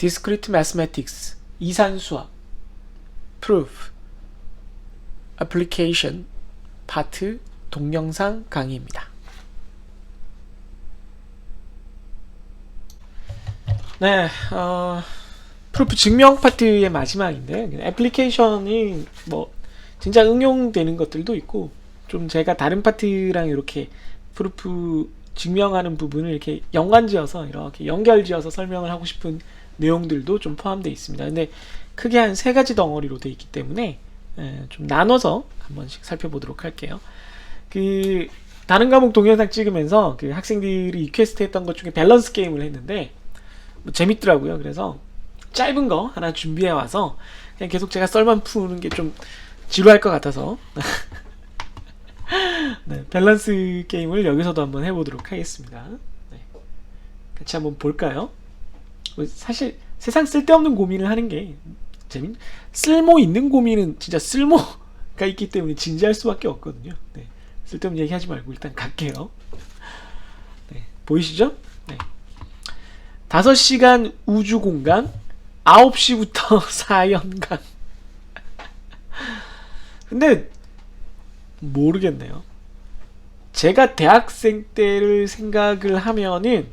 Discrete Mathematics 이산수학 Proof Application 파트 동영상 강의입니다. 네, 프루프 증명 파트의 마지막인데 애플리케이션이 뭐 진짜 응용되는 것들도 있고 좀 제가 다른 파트랑 이렇게 프루프 증명하는 부분을 이렇게 연관지어서 이렇게 연결지어서 설명을 하고 싶은 내용들도 좀 포함되어 있습니다. 근데 크게 한 3가지 덩어리로 되어 있기 때문에 좀 나눠서 한 번씩 살펴보도록 할게요. 그 다른 과목 동영상 찍으면서 그 학생들이 리퀘스트 했던 것 중에 밸런스 게임을 했는데 뭐 재밌더라고요. 그래서 짧은 거 하나 준비해 와서 그냥 계속 제가 썰만 푸는 게 좀 지루할 것 같아서 네, 밸런스 게임을 여기서도 한번 해보도록 하겠습니다. 네, 같이 한번 볼까요? 사실 세상 쓸데없는 고민을 하는 게 쓸모 있는 고민은 진짜 쓸모가 있기 때문에 진지할 수밖에 없거든요. 네, 쓸데없는 얘기 하지 말고 일단 갈게요. 네, 보이시죠? 네. 5시간 우주공간 9시부터 4연강. 근데 모르겠네요. 제가 대학생 때를 생각을 하면은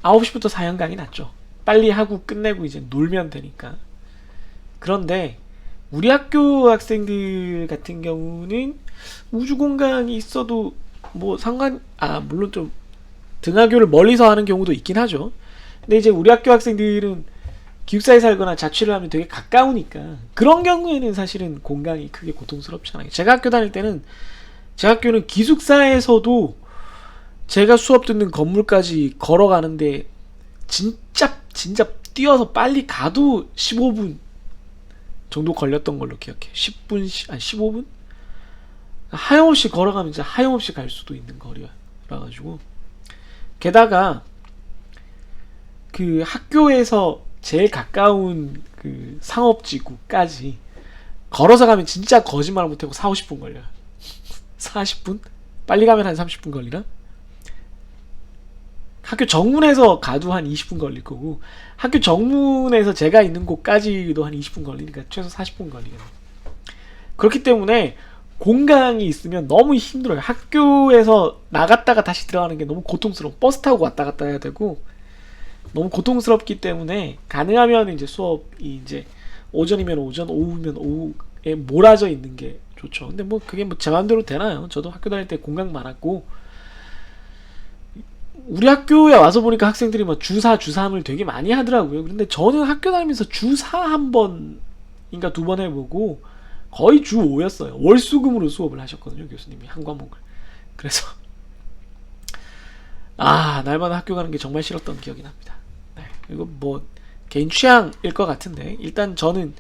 9시부터 4연강이 낫죠. 빨리 하고 끝내고 이제 놀면 되니까. 그런데 우리 학교 학생들 같은 경우는 우주공간이 있어도 뭐 물론 좀 등하교를 멀리서 하는 경우도 있긴 하죠. 근데 이제 우리 학교 학생들은 기숙사에 살거나 자취를 하면 되게 가까우니까 그런 경우에는 사실은 공강이 크게 고통스럽잖아요. 제가 학교 다닐 때는 제 학교는 기숙사에서도 제가 수업 듣는 건물까지 걸어가는데 진짜 뛰어서 빨리 가도 15분 정도 걸렸던 걸로 기억해요. 15분? 하염없이 걸어가면 진짜 하염없이 갈 수도 있는 거리라 가지고 게다가 그 학교에서 제일 가까운 그 상업지구까지 걸어서 가면 진짜 거짓말 못하고 40-50분 걸려요. 40분? 빨리 가면 한 30분 걸리나? 학교 정문에서 가도 한 20분 걸릴 거고 학교 정문에서 제가 있는 곳까지도 한 20분 걸리니까 최소 40분 걸리겠네. 그렇기 때문에 공강이 있으면 너무 힘들어요. 학교에서 나갔다가 다시 들어가는 게 너무 고통스러워. 버스 타고 왔다 갔다 해야 되고 너무 고통스럽기 때문에 가능하면 이제 수업이 이제 오전이면 오전, 오후면 오후에 몰아져 있는 게 좋죠. 근데 뭐 그게 뭐 제 마음대로 되나요? 저도 학교 다닐 때 공강 많았고 우리 학교에 와서 보니까 학생들이 막 주4, 주3을 되게 많이 하더라고요. 그런데 저는 학교 다니면서 주4 한 번인가 2번 해보고 거의 주5였어요. 월수금으로 수업을 하셨거든요. 교수님이 한 과목을. 그래서 날마다 학교 가는 게 정말 싫었던 기억이 납니다. 네, 이거 뭐 개인 취향일 것 같은데 일단 저는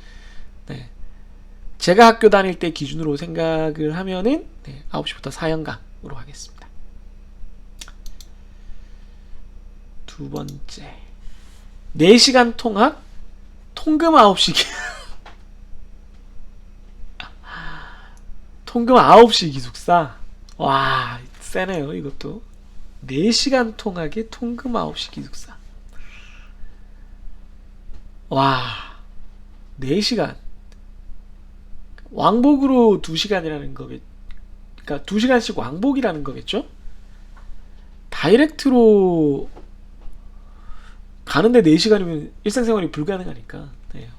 제가 학교 다닐 때 기준으로 생각을 하면은 9시부터 4연강으로 하겠습니다. 두 번째 4시간 통학 통금 9시 통금 9시 기숙사. 와 세네요 이것도. 4시간 통학에 통금 9시 기숙사. 와 4시간 왕복으로 2시간이라는 거겠. 그러니까 2시간씩 왕복이라는 거겠죠? 다이렉트로 가는데 4시간이면 일상생활이 불가능하니까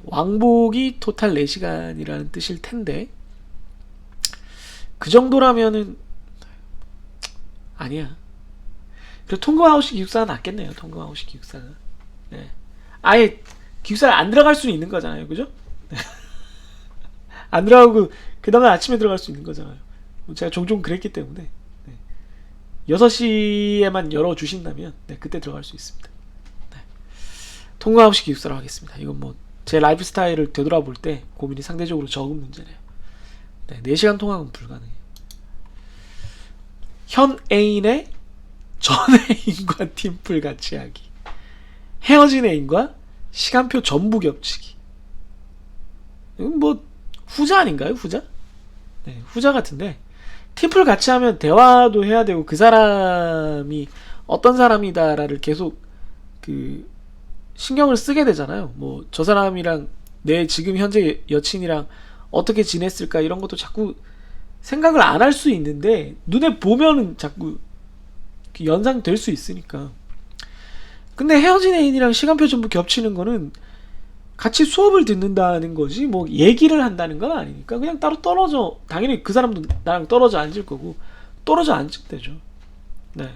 왕복이 토탈 4시간이라는 뜻일 텐데 그 정도라면은 아니야. 그래서 통금 9시 기숙사가 낫겠네요. 통금 9시 기숙사가. 네. 아예 기숙사를 안 들어갈 수는 있는 거잖아요. 그죠? 안 들어가고 그 다음날 아침에 들어갈 수 있는 거잖아요. 제가 종종 그랬기 때문에 6시에만 열어주신다면 그때 들어갈 수 있습니다. 통금 9시 기숙사로 하겠습니다. 이건 뭐 제 라이프 스타일을 되돌아볼 때 고민이 상대적으로 적은 문제네요. 4시간 통학은 불가능해요. 현 애인의 전 애인과 팀플 같이 하기. 헤어진 애인과 시간표 전부 겹치기. 이건 뭐 후자 아닌가요? 후자? 후자 같은데 팀플 같이 하면 대화도 해야 되고 그 사람이 어떤 사람이다라를 계속 그 신경을 쓰게 되잖아요. 뭐 저 사람이랑 내 지금 현재 여친이랑 어떻게 지냈을까 이런 것도 자꾸 생각을 안 할 수 있는데 눈에 보면은 자꾸 연상될 수 있으니까. 근데 헤어진 애인이랑 시간표 전부 겹치는 거는 같이 수업을 듣는다는 거지 뭐 얘기를 한다는 건 아니니까 그냥 따로 떨어져, 당연히 그 사람도 나랑 떨어져 앉을 거고 떨어져 앉을 때죠. 네.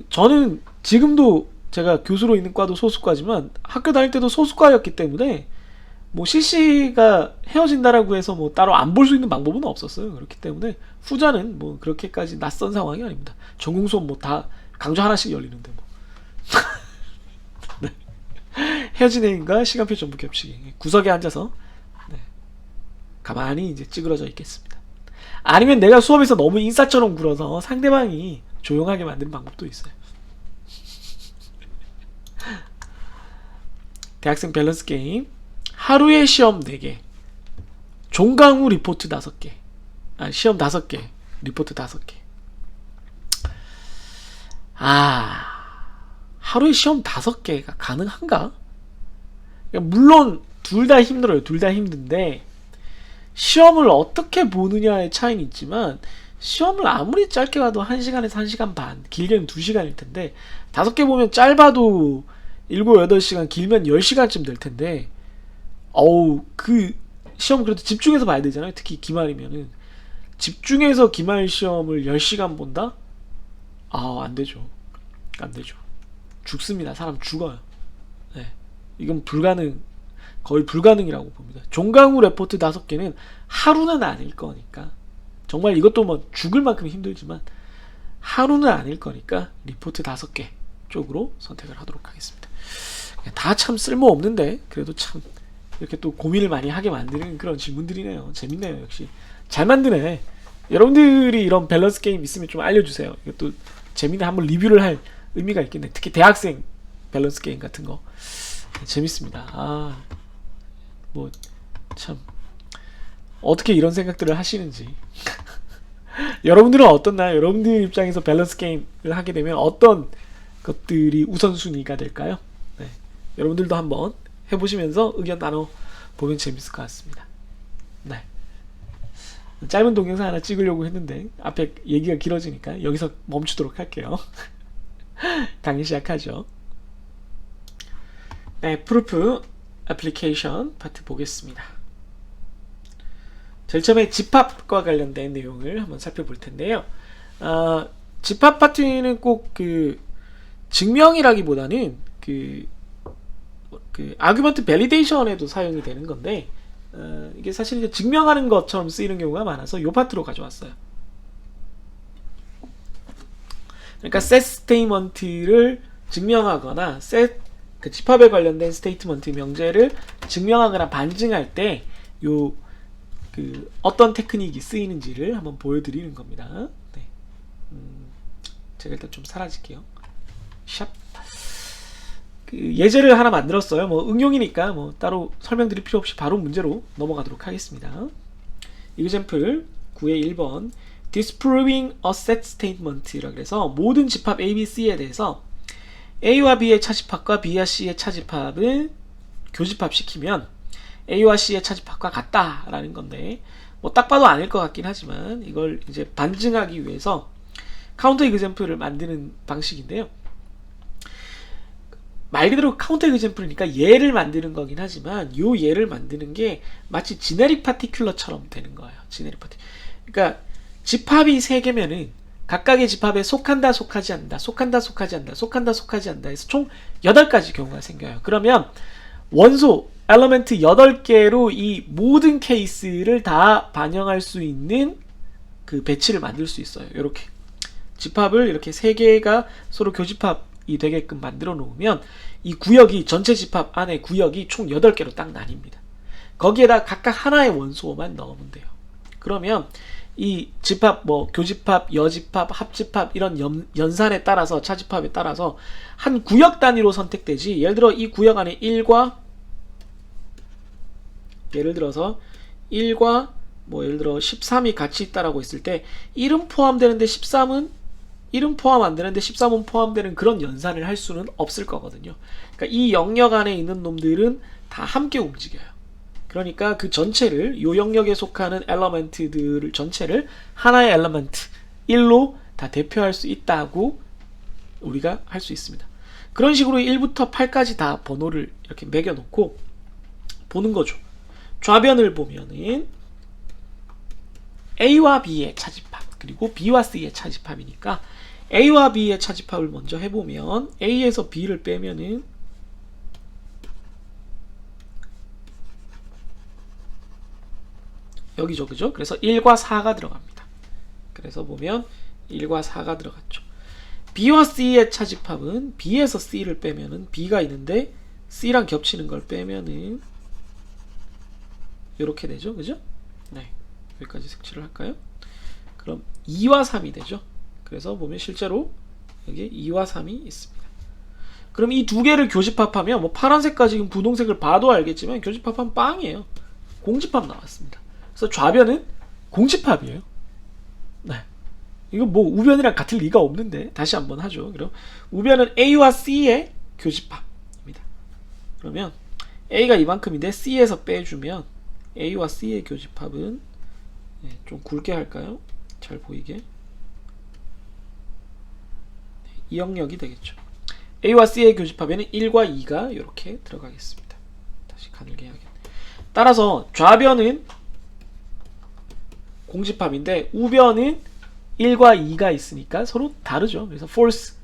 저는 지금도 제가 교수로 있는 과도 소수과지만 학교 다닐 때도 소수과였기 때문에 뭐 CC가 헤어진다라고 해서 뭐 따로 안 볼 수 있는 방법은 없었어요. 그렇기 때문에 후자는 뭐 그렇게까지 낯선 상황이 아닙니다. 전공 수업 뭐 다 강좌 하나씩 열리는데 뭐. 네. 헤어진 애인과 시간표 전부 겹치기. 구석에 앉아서 네. 가만히 이제 찌그러져 있겠습니다. 아니면 내가 수업에서 너무 인싸처럼 굴어서 상대방이 조용하게 만드는 방법도 있어요. 대학생 밸런스 게임. 하루에 시험 4개, 종강 후 리포트 5개. 시험 5개, 리포트 5개. 하루에 시험 5개가 가능한가? 물론 둘 다 힘들어요. 둘 다 힘든데 시험을 어떻게 보느냐의 차이는 있지만 시험을 아무리 짧게 가도 1시간에서 1시간 반, 길게는 2시간일 텐데 5개 보면 짧아도 7, 8시간, 길면 10시간쯤 될 텐데 그 시험 그래도 집중해서 봐야 되잖아요. 특히 기말이면은 집중해서 기말 시험을 10시간 본다? 안 되죠. 안 되죠. 죽습니다. 사람 죽어요. 네. 이건 거의 불가능이라고 봅니다. 종강후 레포트 5개는 하루는 아닐 거니까 정말 이것도 뭐 죽을 만큼 힘들지만 하루는 아닐 거니까 리포트 5개 쪽으로 선택을 하도록 하겠습니다. 다 참 쓸모없는데 그래도 참 이렇게 또 고민을 많이 하게 만드는 그런 질문들이네요. 재밌네요. 역시 잘 만드네. 여러분들이 이런 밸런스 게임 있으면 좀 알려주세요. 이것도 재밌네. 한번 리뷰를 할 의미가 있겠네. 특히 대학생 밸런스 게임 같은 거 재밌습니다. 뭐 참 어떻게 이런 생각들을 하시는지 여러분들은 어떻나요? 여러분들 입장에서 밸런스 게임을 하게 되면 어떤 것들이 우선순위가 될까요? 네. 여러분들도 한번 해보시면서 의견 나눠보면 재밌을 것 같습니다. 네. 짧은 동영상 하나 찍으려고 했는데 앞에 얘기가 길어지니까 여기서 멈추도록 할게요. 강의 시작하죠. 네, 프루프 애플리케이션 파트 보겠습니다. 제일 처음에 집합과 관련된 내용을 한번 살펴볼 텐데요. 집합 파트는 꼭 증명이라기보다는 아규먼트 밸리데이션에도 사용이 되는 건데 이게 사실 이제 증명하는 것처럼 쓰이는 경우가 많아서 이 파트로 가져왔어요. 그러니까 set 스테이트먼트를 증명하거나 그 집합에 관련된 스테이트먼트 명제를 증명하거나 반증할 때 어떤 테크닉이 쓰이는지를 한번 보여드리는 겁니다. 네. 제가 일단 좀 사라질게요. 샵. 예제를 하나 만들었어요. 뭐 응용이니까 뭐 따로 설명드릴 필요 없이 바로 문제로 넘어가도록 하겠습니다. example 9의 1번 disproving a set statement라고 해서 모든 집합 A, B, C에 대해서 A와 B의 차집합과 B와 C의 차집합을 교집합시키면 A와 C의 차집합과 같다라는 건데 뭐 딱 봐도 아닐 것 같긴 하지만 이걸 이제 반증하기 위해서 카운터 example을 만드는 방식인데요. 말 그대로 카운터 example이니까 예를 만드는 거긴 하지만 이 예를 만드는 게 마치 지네릭 파티큘러처럼 되는 거예요. 지네릭 파티. 그러니까 집합이 3개면은 각각의 집합에 속한다, 속하지 않는다, 속한다, 속하지 않는다, 속한다, 속하지 않는다 해서 총 8가지 경우가 생겨요. 그러면 원소, 엘리멘트 8개로 이 모든 케이스를 다 반영할 수 있는 그 배치를 만들 수 있어요. 이렇게 집합을 이렇게 3개가 서로 교집합이 되게끔 만들어 놓으면 이 구역이 전체 집합 안에 구역이 총 8개로 딱 나뉩니다. 거기에다 각각 하나의 원소만 넣으면 돼요. 그러면 이 집합, 뭐 교집합, 여집합, 합집합 이런 연산에 따라서 차집합에 따라서 한 구역 단위로 선택되지. 예를 들어 이 구역 안에 1과 예를 들어서 1과 뭐 예를 들어 13이 같이 있다라고 했을 때 1은 포함되는데 13은 1은 포함 안 되는데 13은 포함되는 그런 연산을 할 수는 없을 거거든요. 그러니까 이 영역 안에 있는 놈들은 다 함께 움직여요. 그러니까 그 전체를, 요 영역에 속하는 엘러멘트들을 전체를 하나의 엘러멘트 1로 다 대표할 수 있다고 우리가 할 수 있습니다. 그런 식으로 1부터 8까지 다 번호를 이렇게 매겨놓고 보는 거죠. 좌변을 보면은 A와 B의 차집합, 그리고 B와 C의 차집합이니까 A와 B의 차집합을 먼저 해보면 A에서 B를 빼면은 여기죠, 그죠? 그래서 1과 4가 들어갑니다. 그래서 보면 1과 4가 들어갔죠. B와 C의 차집합은 B에서 C를 빼면은 B가 있는데 C랑 겹치는 걸 빼면은 이렇게 되죠, 그죠? 네, 여기까지 색칠을 할까요? 그럼 2와 3이 되죠. 그래서 보면 실제로 여기 2와 3이 있습니다. 그럼 이 두 개를 교집합하면 뭐 파란색과 지금 분홍색을 봐도 알겠지만 교집합하면 빵이에요. 공집합 나왔습니다. 그래서 좌변은 공집합이에요. 네, 이거 뭐 우변이랑 같을 리가 없는데 다시 한번 하죠. 그럼 우변은 A와 C의 교집합입니다. 그러면 A가 이만큼인데 C에서 빼주면 A와 C의 교집합은 좀 굵게 할까요? 잘 보이게 이 영역이 되겠죠. A와 C의 교집합에는 1과 2가 이렇게 들어가겠습니다. 다시 가늘게 해야겠네. 따라서 좌변은 공집합인데 우변은 1과 2가 있으니까 서로 다르죠. 그래서 false.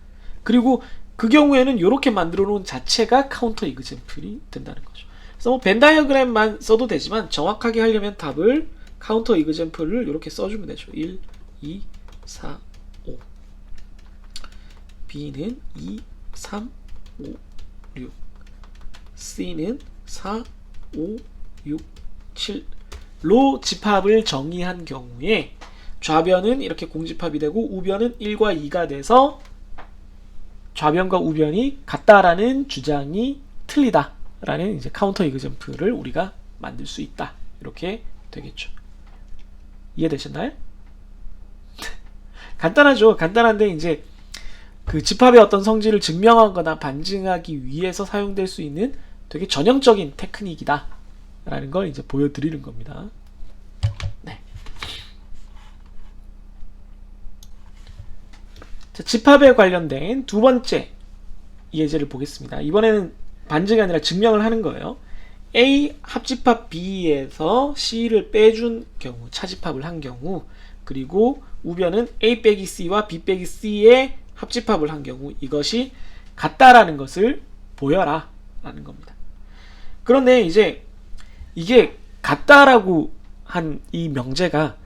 그리고 그 경우에는 이렇게 만들어 놓은 자체가 카운터 이그젠플이 된다는 거죠. 그래서 뭐 벤 다이어그램만 써도 되지만 정확하게 하려면 답을 카운터 이그젠플을 이렇게 써주면 되죠. 1, 2, 4, 5. B는 2, 3, 5, 6. C는 4, 5, 6, 7로 집합을 정의한 경우에 좌변은 이렇게 공집합이 되고 우변은 1과 2가 돼서 좌변과 우변이 같다라는 주장이 틀리다라는 이제 카운터 이그젠플을 우리가 만들 수 있다. 이렇게 되겠죠. 이해되셨나요? 간단하죠. 간단한데 이제 그 집합의 어떤 성질을 증명하거나 반증하기 위해서 사용될 수 있는 되게 전형적인 테크닉이다 라는 걸 이제 보여드리는 겁니다. 네. 자, 집합에 관련된 두 번째 예제를 보겠습니다. 이번에는 반증이 아니라 증명을 하는 거예요. A 합집합 B에서 C를 빼준 경우, 차집합을 한 경우, 그리고 우변은 A 빼기 C와 B 빼기 C의 합집합을 한 경우 이것이 같다라는 것을 보여라 라는 겁니다. 그런데 이제 이게 같다라고 한 이 명제가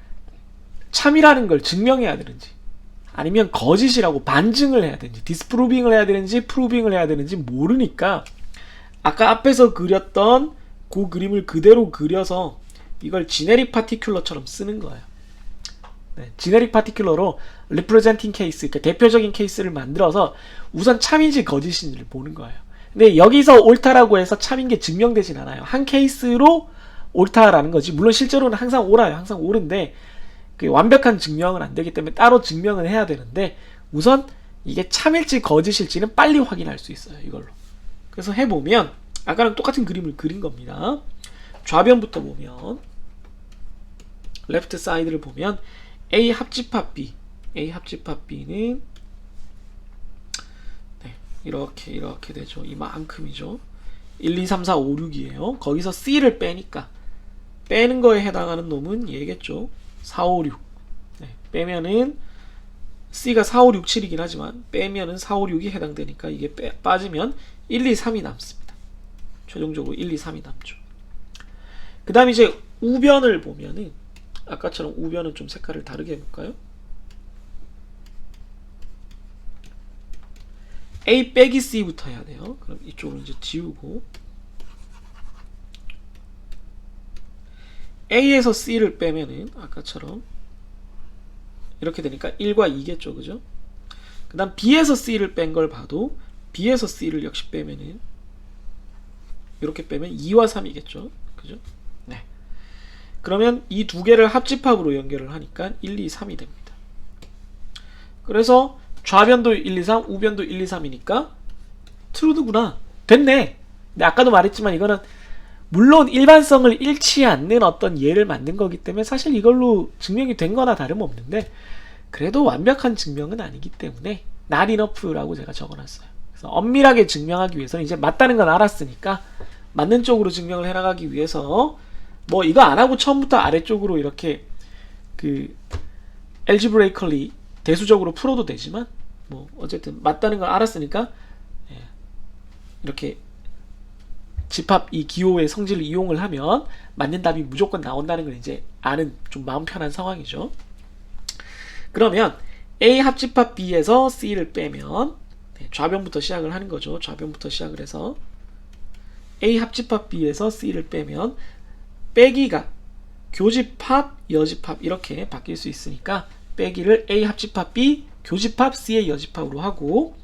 참이라는 걸 증명해야 되는지 아니면 거짓이라고 반증을 해야 되는지 디스프루빙을 해야 되는지 프루빙을 해야 되는지 모르니까 아까 앞에서 그렸던 그 그림을 그대로 그려서 이걸 지네릭 파티큘러처럼 쓰는 거예요. 네, 지네릭 파티큘러로 representing case, 그러니까 대표적인 케이스를 만들어서 우선 참인지 거짓인지를 보는 거예요. 근데 여기서 옳다라고 해서 참인 게 증명되진 않아요. 한 케이스로 옳다라는 거지. 물론 실제로는 항상 옳아요. 항상 옳은데 그 완벽한 증명은 안 되기 때문에 따로 증명은 해야 되는데 우선 이게 참일지 거짓일지는 빨리 확인할 수 있어요. 이걸로. 그래서 해보면 아까랑 똑같은 그림을 그린 겁니다. 좌변부터 보면 레프트 사이드를 보면 A 합집합 B, A 합집합 B는 네, 이렇게 되죠. 이만큼이죠. 1, 2, 3, 4, 5, 6이에요. 거기서 C를 빼니까 빼는 거에 해당하는 놈은 얘겠죠. 4, 5, 6. 네, 빼면은 C가 4, 5, 6, 7이긴 하지만 빼면은 4, 5, 6이 해당되니까 이게 빠지면 1, 2, 3이 남습니다. 최종적으로 1, 2, 3이 남죠. 그 다음 이제 우변을 보면은 아까처럼 우변은 좀 색깔을 다르게 해볼까요? A 빼기 C부터 해야 돼요. 그럼 이쪽으로 이제 지우고 A에서 C를 빼면은 아까처럼 이렇게 되니까 1과 2겠죠, 그죠? 그 다음 B에서 C를 뺀 걸 봐도 B에서 C를 역시 빼면은 이렇게 빼면 2와 3이겠죠, 그죠? 네. 그러면 이 두 개를 합집합으로 연결을 하니까 1, 2, 3이 됩니다. 그래서 좌변도 1, 2, 3, 우변도 1, 2, 3이니까 true구나. 됐네. 근데 아까도 말했지만 이거는 물론 일반성을 잃지 않는 어떤 예를 만든 거기 때문에 사실 이걸로 증명이 된 거나 다름없는데 그래도 완벽한 증명은 아니기 때문에 not enough라고 제가 적어놨어요. 그래서 엄밀하게 증명하기 위해서는 이제 맞다는 건 알았으니까 맞는 쪽으로 증명을 해나가기 위해서 뭐 이거 안 하고 처음부터 아래쪽으로 이렇게 그 algebraically 대수적으로 풀어도 되지만 뭐 어쨌든 맞다는 걸 알았으니까 이렇게 집합 이 기호의 성질을 이용을 하면 맞는 답이 무조건 나온다는 걸 이제 아는 좀 마음 편한 상황이죠. 그러면 A 합집합 B에서 C를 빼면 좌변부터 시작을 하는 거죠. 좌변부터 시작을 해서 A 합집합 B에서 C를 빼면 빼기가 교집합, 여집합 이렇게 바뀔 수 있으니까 빼기를 A 합집합 B, 교집합 C의 여집합으로 하고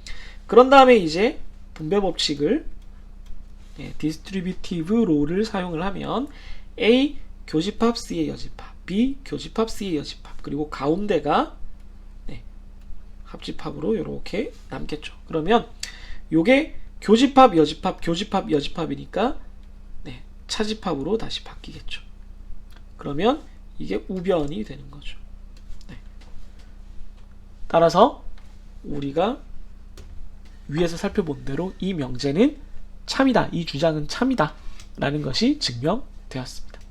그런 다음에 이제 분배 법칙을 디스트리뷰티브 로를 사용을 하면 A 교집합 C의 여집합, B 교집합 C의 여집합 그리고 가운데가 합집합으로 이렇게 남겠죠. 그러면 요게 교집합, 여집합, 교집합, 여집합이니까 차집합으로 다시 바뀌겠죠. 그러면 이게 우변이 되는 거죠. 따라서 우리가 위에서 살펴본 대로 이 명제는 참이다. 이 주장은 참이다. 라는 것이 증명되었습니다.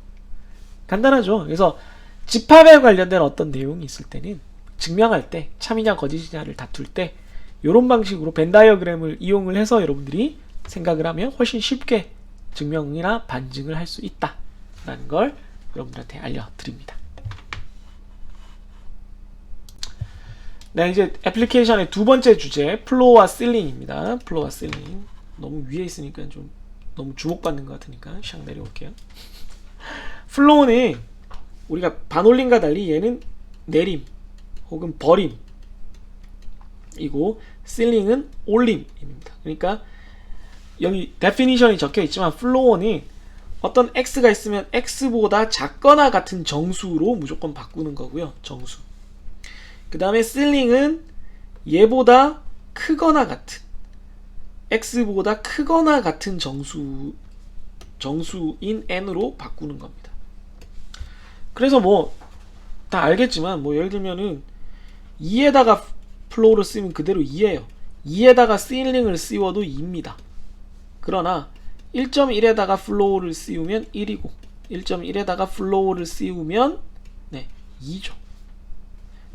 간단하죠. 그래서 집합에 관련된 어떤 내용이 있을 때는 증명할 때 참이냐 거짓이냐를 다툴 때 이런 방식으로 벤 다이어그램을 이용을 해서 여러분들이 생각을 하면 훨씬 쉽게 증명이나 반증을 할 수 있다 라는 걸 여러분들한테 알려드립니다. 네, 이제 애플리케이션의 두 번째 주제 플로우와 실링입니다. 플로우와 실링 너무 위에 있으니까 좀 너무 주목받는 것 같으니까 샥 내려올게요. 플로우는 우리가 반올림과 달리 얘는 내림 혹은 버림이고 실링은 올림입니다. 그러니까 여기 데피니션이 적혀 있지만 플로어는 어떤 x가 있으면 x보다 작거나 같은 정수로 무조건 바꾸는 거고요. 정수. 그 다음에 실링은 얘보다 크거나 같은 x보다 크거나 같은 정수인 n으로 바꾸는 겁니다. 그래서 뭐 다 알겠지만 뭐 예를 들면은 2에다가 플로우를 쓰면 그대로 2예요. 2에다가 실링을 씌워도 2입니다. 그러나 1.1에다가 플로우를 씌우면 1이고 1.1에다가 플로우를 씌우면 2죠.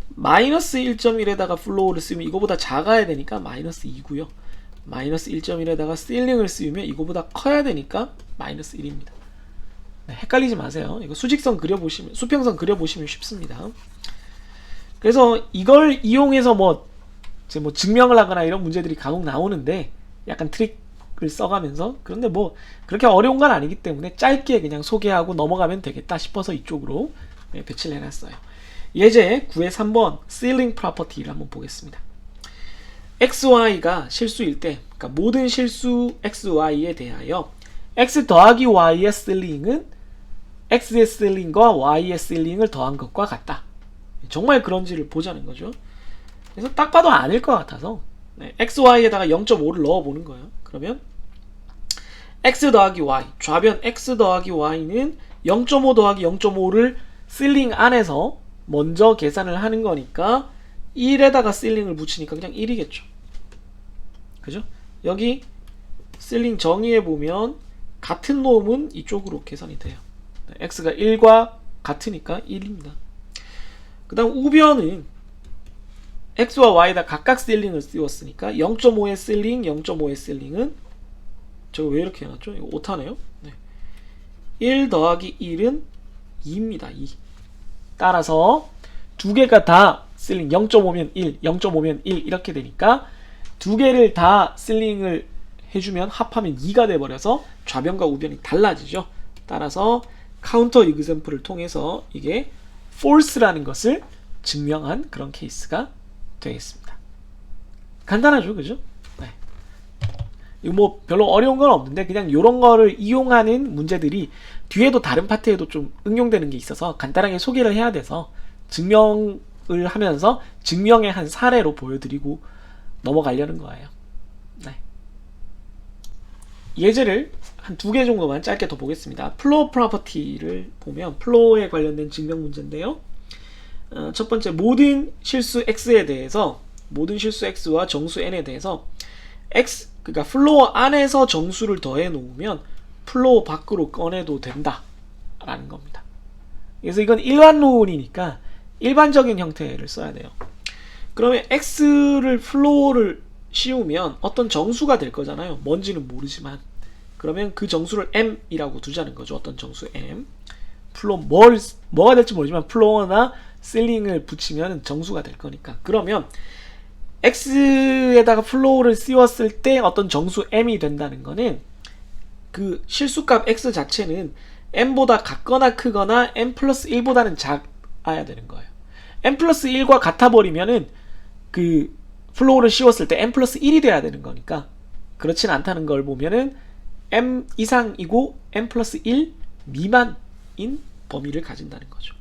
마이너스 1.1에다가 플로우를 씌우면 이거보다 작아야 되니까 마이너스 2고요. 마이너스 1.1에다가 실링을 씌우면 이거보다 커야 되니까 마이너스 1입니다. 헷갈리지 마세요. 이거 수직선 그려보시면 수평선 그려보시면 쉽습니다. 그래서 이걸 이용해서 뭐 증명을 하거나 이런 문제들이 간혹 나오는데 약간 트릭을 써가면서 그런데 뭐 그렇게 어려운 건 아니기 때문에 짧게 그냥 소개하고 넘어가면 되겠다 싶어서 이쪽으로 배치를 해놨어요. 예제 9의 3번 ceiling property를 한번 보겠습니다. xy가 실수일 때 그러니까 모든 실수 xy에 대하여 x 더하기 y의 ceiling은 x의 ceiling과 y의 ceiling을 더한 것과 같다. 정말 그런지를 보자는 거죠. 그래서 딱 봐도 아닐 것 같아서 xy에다가 0.5를 넣어보는 거예요. 그러면 x 더하기 y, 좌변 x 더하기 y는 0.5 더하기 0.5를 실링 안에서 먼저 계산을 하는 거니까 1에다가 실링을 붙이니까 그냥 1이겠죠. 그죠? 여기 실링 정의해 보면 같은 놈은 이쪽으로 계산이 돼요. x가 1과 같으니까 1입니다. 그 다음 우변은 x와 y에다 각각 실링을 씌웠으니까 0.5의 실링, 0.5의 실링은 저거 왜 이렇게 해놨죠? 이거 오타네요. 1 더하기 1은 2입니다. 2. 따라서 두 개가 다 실링 0.5면 1, 0.5면 1 이렇게 되니까 두 개를 다 실링을 해주면 합하면 2가 돼버려서 좌변과 우변이 달라지죠. 따라서 카운터 이그샘플을 통해서 이게 false라는 것을 증명한 그런 케이스가 되겠습니다. 간단하죠, 그죠? 이거 뭐 별로 어려운 건 없는데 그냥 이런 거를 이용하는 문제들이 뒤에도 다른 파트에도 좀 응용되는 게 있어서 간단하게 소개를 해야 돼서 증명을 하면서 증명의 한 사례로 보여드리고 넘어가려는 거예요. 네. 예제를 한 2개 정도만 짧게 더 보겠습니다. 플로어 프로퍼티를 보면 플로어에 관련된 증명 문제인데요. 첫 번째, 모든 실수 x에 대해서, 모든 실수 x와 정수 n에 대해서 x, 그러니까 플로어 안에서 정수를 더해 놓으면 플로어 밖으로 꺼내도 된다 라는 겁니다. 그래서 이건 일반론이니까 일반적인 형태를 써야 돼요. 그러면 x를 플로어를 씌우면 어떤 정수가 될 거잖아요. 뭔지는 모르지만. 그러면 그 정수를 m이라고 두자는 거죠. 어떤 정수 m. 플로어 뭐가 될지 모르지만 플로어나 실링을 붙이면 정수가 될 거니까. 그러면 x에다가 플로어를 씌웠을 때 어떤 정수 m이 된다는 거는 그 실수값 x 자체는 m보다 같거나 크거나 m 플러스 1보다는 작아야 되는 거예요. m 플러스 1과 같아 버리면은 그 플로어를 씌웠을 때 m 플러스 1이 돼야 되는 거니까 그렇진 않다는 걸 보면은 m 이상이고 m 플러스 1 미만인 범위를 가진다는 거죠.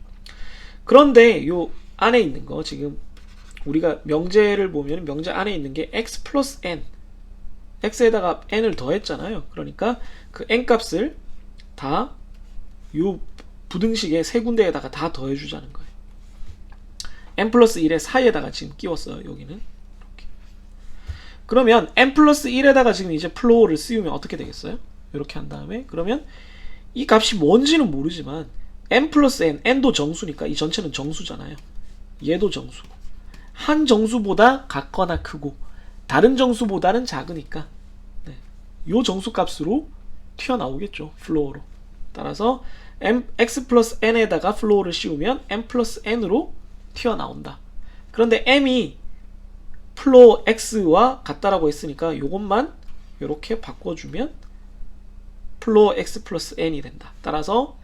그런데 요 안에 있는 거, 지금 우리가 명제를 보면 명제 안에 있는 게 x 플러스 n, x에다가 n을 더했잖아요. 그러니까 그 n 값을 다 요 부등식의 세 군데에다가 다 더해주자는 거예요. n 플러스 1의 사이에다가 지금 끼웠어요. 여기는 이렇게. 그러면 n 플러스 1에다가 지금 이제 플로어를 씌우면 어떻게 되겠어요? 이렇게 한 다음에 그러면 이 값이 뭔지는 모르지만 n 플러스 n, n도 정수니까 이 전체는 정수잖아요. 얘도 정수고 한 정수보다 같거나 크고 다른 정수보다는 작으니까 네, 요 정수 값으로 튀어나오겠죠. 플로어로. 따라서 x 플러스 n에다가 플로어를 씌우면 m 플러스 n으로 튀어나온다. 그런데 m이 플로어 x와 같다라고 했으니까 요것만 이렇게 바꿔주면 플로어 x 플러스 n이 된다. 따라서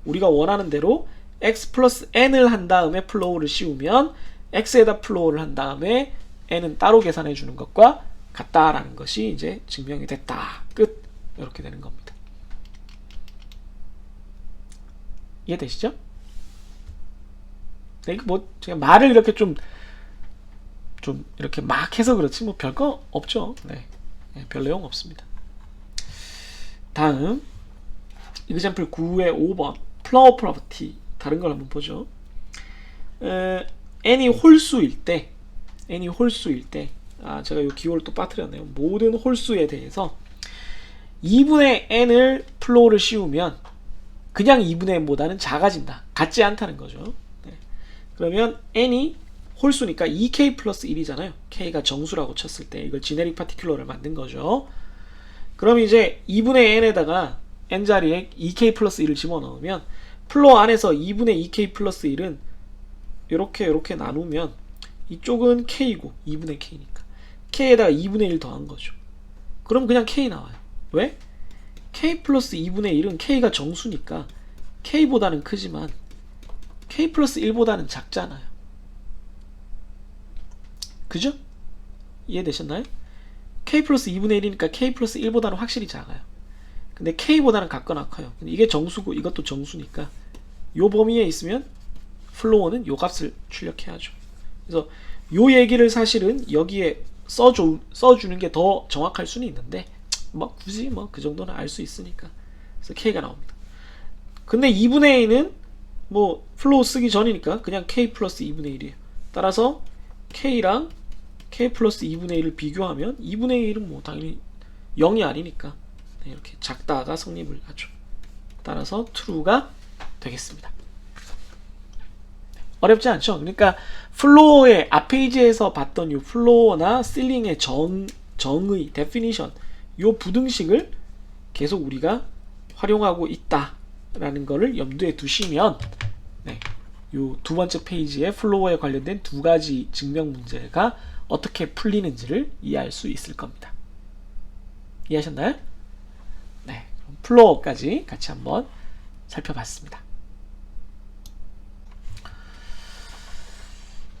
우리가 원하는 대로 x 플러스 n을 한 다음에 플로어를 씌우면 x에다 플로어를 한 다음에 n은 따로 계산해 주는 것과 같다라는 것이 이제 증명이 됐다. 끝. 이렇게 되는 겁니다. 이해되시죠? 네, 이거 뭐 제가 말을 이렇게 좀 이렇게 막 해서 그렇지 뭐 별거 없죠. 네, 별 내용 없습니다. 다음 example 9의 5번 플로어 프로퍼티, 다른 걸 한번 보죠. n이 홀수일 때 제가 이 기호를 또 빠뜨렸네요. 모든 홀수에 대해서 2분의 n을 플로어를 씌우면 그냥 2분의 n보다는 작아진다. 같지 않다는 거죠. 네. 그러면 n이 홀수니까 2k 플러스 1이잖아요. k가 정수라고 쳤을 때 이걸 지네릭 파티큘러를 만든 거죠. 그럼 이제 2분의 n에다가 n 자리에 2k 플러스 1을 집어넣으면 플로어 안에서 2분의 2k 플러스 1은 이렇게 나누면 이쪽은 k이고 2분의 k니까 k에다가 2분의 1 더한 거죠. 그럼 그냥 k 나와요. 왜? k 플러스 2분의 1은 k가 정수니까 k보다는 크지만 k 플러스 1보다는 작잖아요. 그죠? 이해되셨나요? k 플러스 2분의 1이니까 k 플러스 1보다는 확실히 작아요. 근데 k보다는 같거나 커요. 근데 이게 정수고 이것도 정수니까 요 범위에 있으면 플로어는 요 값을 출력해야죠. 그래서 요 얘기를 사실은 여기에 써주는 게 더 정확할 수는 있는데 뭐 굳이 뭐 그 정도는 알 수 있으니까. 그래서 k가 나옵니다. 근데 2분의 1은 뭐 플로어 쓰기 전이니까 그냥 k 플러스 2분의 1이에요. 따라서 k랑 k 플러스 2분의 1을 비교하면 2분의 1은 뭐 당연히 0이 아니니까 이렇게 작다가 성립을 하죠. 따라서 true가 되겠습니다. 어렵지 않죠? 그러니까 플로어의 앞페이지에서 봤던 이 플로어나 실링의 정의, definition, 이 부등식을 계속 우리가 활용하고 있다라는 거를 염두에 두시면 네, 이 두 번째 페이지의 플로어에 관련된 두 가지 증명 문제가 어떻게 풀리는지를 이해할 수 있을 겁니다. 이해하셨나요? 네, 그럼 플로어까지 같이 한번 살펴봤습니다.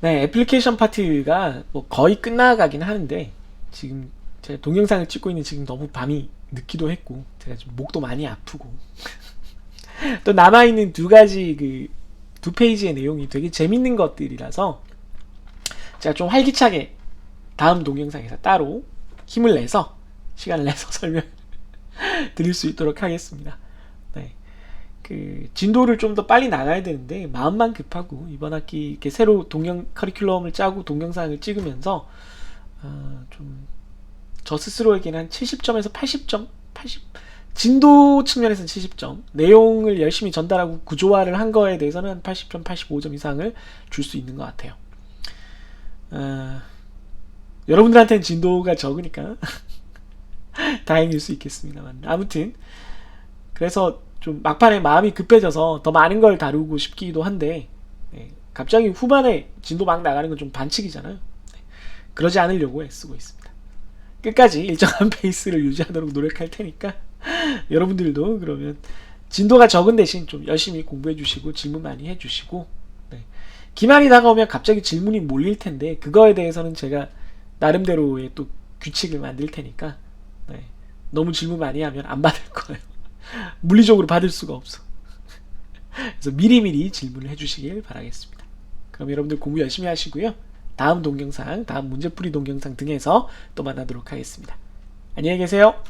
네, 애플리케이션 파트가 뭐 거의 끝나가긴 하는데 지금 제가 동영상을 찍고 있는 지금 너무 밤이 늦기도 했고 제가 좀 목도 많이 아프고 또 남아있는 두 가지 두 페이지의 내용이 되게 재밌는 것들이라서 제가 좀 활기차게 다음 동영상에서 따로 힘을 내서 시간을 내서 설명 드릴 수 있도록 하겠습니다. 네. 그 진도를 좀 더 빨리 나가야 되는데 마음만 급하고 이번 학기 이렇게 새로 커리큘럼을 짜고 동영상을 찍으면서 좀 저 스스로에게는 한 70점에서 80점, 80 진도 측면에서는 70점, 내용을 열심히 전달하고 구조화를 한 거에 대해서는 80점, 85점 이상을 줄 수 있는 것 같아요. 여러분들한테는 진도가 적으니까 다행일 수 있겠습니다만, 아무튼 그래서 좀 막판에 마음이 급해져서 더 많은 걸 다루고 싶기도 한데, 갑자기 후반에 진도 막 나가는 건 좀 반칙이잖아요. 그러지 않으려고 애쓰고 있습니다. 끝까지 일정한 페이스를 유지하도록 노력할 테니까 여러분들도 그러면 진도가 적은 대신 좀 열심히 공부해 주시고 질문 많이 해 주시고, 기말이 다가오면 갑자기 질문이 몰릴 텐데 그거에 대해서는 제가 나름대로의 또 규칙을 만들 테니까 너무 질문 많이 하면 안 받을 거예요. 물리적으로 받을 수가 없어. 그래서 미리미리 질문을 해주시길 바라겠습니다. 그럼 여러분들 공부 열심히 하시고요. 다음 동영상, 다음 문제풀이 동영상 등에서 또 만나도록 하겠습니다. 안녕히 계세요.